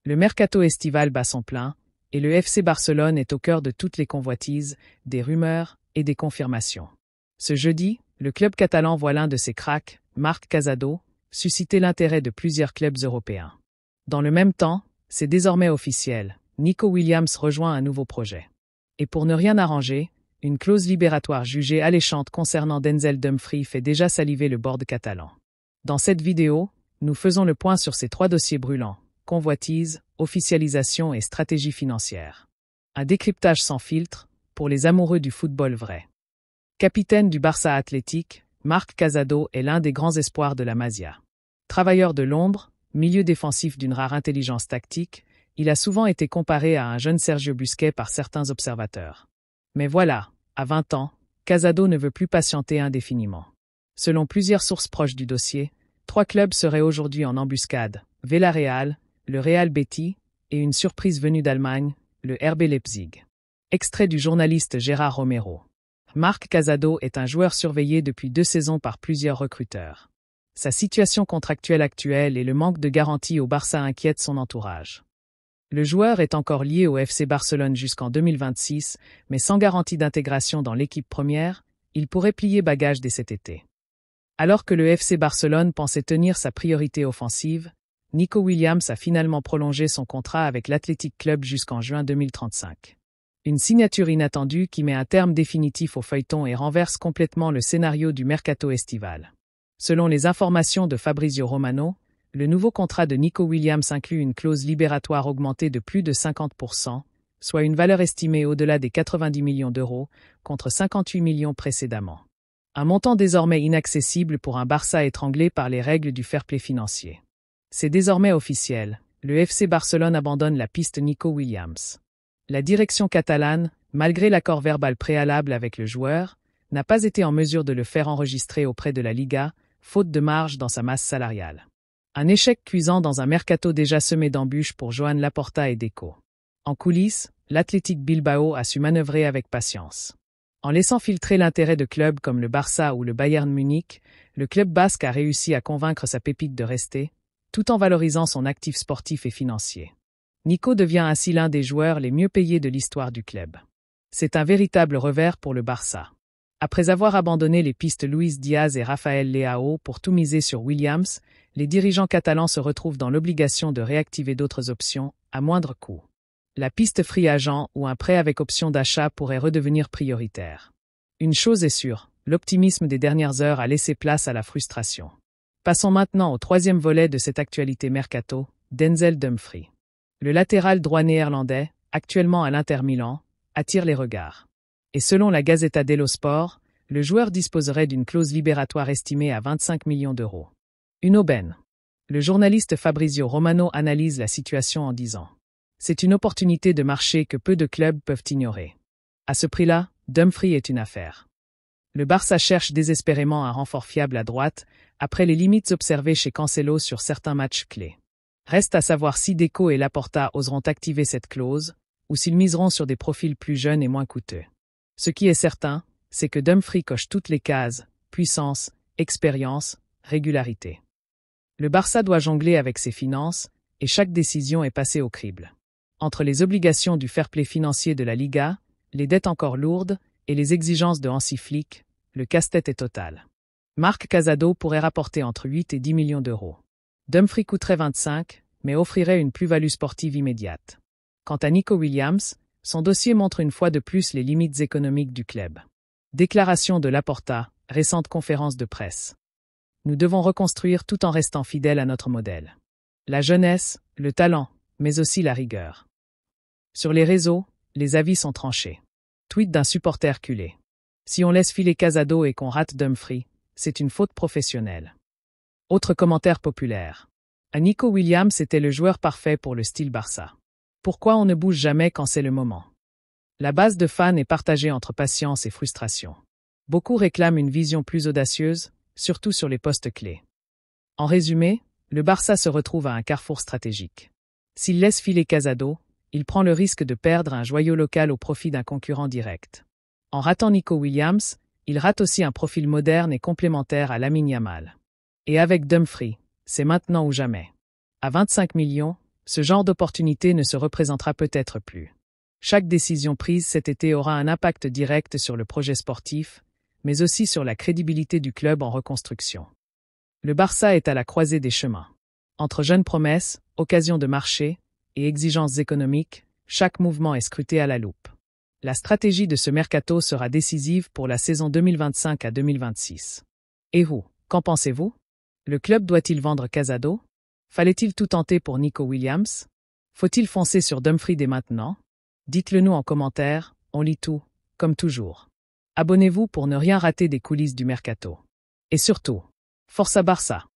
Le mercato estival bat son plein, et le FC Barcelone est au cœur de toutes les convoitises, des rumeurs et des confirmations. Ce jeudi, le club catalan voit l'un de ses cracks, Marc Casado, susciter l'intérêt de plusieurs clubs européens. Dans le même temps, c'est désormais officiel, Nico Williams rejoint un nouveau projet. Et pour ne rien arranger, une clause libératoire jugée alléchante concernant Denzel Dumfries fait déjà saliver le board catalan. Dans cette vidéo, nous faisons le point sur ces 3 dossiers brûlants: convoitise, officialisation et stratégie financière. Un décryptage sans filtre, pour les amoureux du football vrai. Capitaine du Barça Athletic, Marc Casado est l'un des grands espoirs de la Masia. Travailleur de l'ombre, milieu défensif d'une rare intelligence tactique, il a souvent été comparé à un jeune Sergio Busquets par certains observateurs. Mais voilà, à 20 ans, Casado ne veut plus patienter indéfiniment. Selon plusieurs sources proches du dossier, 3 clubs seraient aujourd'hui en embuscade: Villarreal, le Real Betis et une surprise venue d'Allemagne, le RB Leipzig. Extrait du journaliste Gérard Romero. Marc Casado est un joueur surveillé depuis 2 saisons par plusieurs recruteurs. Sa situation contractuelle actuelle et le manque de garantie au Barça inquiètent son entourage. Le joueur est encore lié au FC Barcelone jusqu'en 2026, mais sans garantie d'intégration dans l'équipe première, il pourrait plier bagage dès cet été. Alors que le FC Barcelone pensait tenir sa priorité offensive, Nico Williams a finalement prolongé son contrat avec l'Athletic Club jusqu'en juin 2035. Une signature inattendue qui met un terme définitif au feuilleton et renverse complètement le scénario du mercato estival. Selon les informations de Fabrizio Romano, le nouveau contrat de Nico Williams inclut une clause libératoire augmentée de plus de 50%, soit une valeur estimée au-delà des 90 millions d'euros, contre 58 millions précédemment. Un montant désormais inaccessible pour un Barça étranglé par les règles du fair-play financier. C'est désormais officiel, le FC Barcelone abandonne la piste Nico Williams. La direction catalane, malgré l'accord verbal préalable avec le joueur, n'a pas été en mesure de le faire enregistrer auprès de la Liga, faute de marge dans sa masse salariale. Un échec cuisant dans un mercato déjà semé d'embûches pour Joan Laporta et Deco. En coulisses, l'Athletic Bilbao a su manœuvrer avec patience. En laissant filtrer l'intérêt de clubs comme le Barça ou le Bayern Munich, le club basque a réussi à convaincre sa pépite de rester, tout en valorisant son actif sportif et financier. Nico devient ainsi l'un des joueurs les mieux payés de l'histoire du club. C'est un véritable revers pour le Barça. Après avoir abandonné les pistes Luis Diaz et Rafael Leao pour tout miser sur Williams, les dirigeants catalans se retrouvent dans l'obligation de réactiver d'autres options, à moindre coût. La piste free agent ou un prêt avec option d'achat pourrait redevenir prioritaire. Une chose est sûre, l'optimisme des dernières heures a laissé place à la frustration. Passons maintenant au 3e volet de cette actualité mercato, Denzel Dumfries. Le latéral droit néerlandais, actuellement à l'Inter Milan, attire les regards. Et selon la Gazzetta dello Sport, le joueur disposerait d'une clause libératoire estimée à 25 millions d'euros. Une aubaine. Le journaliste Fabrizio Romano analyse la situation en disant: c'est une opportunité de marché que peu de clubs peuvent ignorer. À ce prix-là, Dumfries est une affaire. Le Barça cherche désespérément un renfort fiable à droite, après les limites observées chez Cancelo sur certains matchs clés. Reste à savoir si Deco et Laporta oseront activer cette clause, ou s'ils miseront sur des profils plus jeunes et moins coûteux. Ce qui est certain, c'est que Dumfries coche toutes les cases: puissance, expérience, régularité. Le Barça doit jongler avec ses finances, et chaque décision est passée au crible. Entre les obligations du fair-play financier de la Liga, les dettes encore lourdes, et les exigences de Hansi Flick, le casse-tête est total. Marc Casado pourrait rapporter entre 8 et 10 millions d'euros. Dumfries coûterait 25, mais offrirait une plus-value sportive immédiate. Quant à Nico Williams, son dossier montre une fois de plus les limites économiques du club. Déclaration de Laporta, récente conférence de presse. Nous devons reconstruire tout en restant fidèles à notre modèle. La jeunesse, le talent, mais aussi la rigueur. Sur les réseaux, les avis sont tranchés. Tweet d'un supporter culé. Si on laisse filer Casado et qu'on rate Dumfries, c'est une faute professionnelle. Autre commentaire populaire. Nico Williams était le joueur parfait pour le style Barça. Pourquoi on ne bouge jamais quand c'est le moment? La base de fans est partagée entre patience et frustration. Beaucoup réclament une vision plus audacieuse, surtout sur les postes clés. En résumé, le Barça se retrouve à un carrefour stratégique. S'il laisse filer Casado, il prend le risque de perdre un joyau local au profit d'un concurrent direct. En ratant Nico Williams, il rate aussi un profil moderne et complémentaire à Lamine Yamal. Et avec Dumfries, c'est maintenant ou jamais. À 25 millions, Ce genre d'opportunité ne se représentera peut-être plus. Chaque décision prise cet été aura un impact direct sur le projet sportif, mais aussi sur la crédibilité du club en reconstruction. Le Barça est à la croisée des chemins. Entre jeunes promesses, occasions de marché et exigences économiques, chaque mouvement est scruté à la loupe. La stratégie de ce mercato sera décisive pour la saison 2025 à 2026. Et vous, qu'en pensez-vous? Le club doit-il vendre Casado? Fallait-il tout tenter pour Nico Williams? Faut-il foncer sur Dumfries dès maintenant? Dites-le nous en commentaire, on lit tout, comme toujours. Abonnez-vous pour ne rien rater des coulisses du mercato. Et surtout, Força Barça!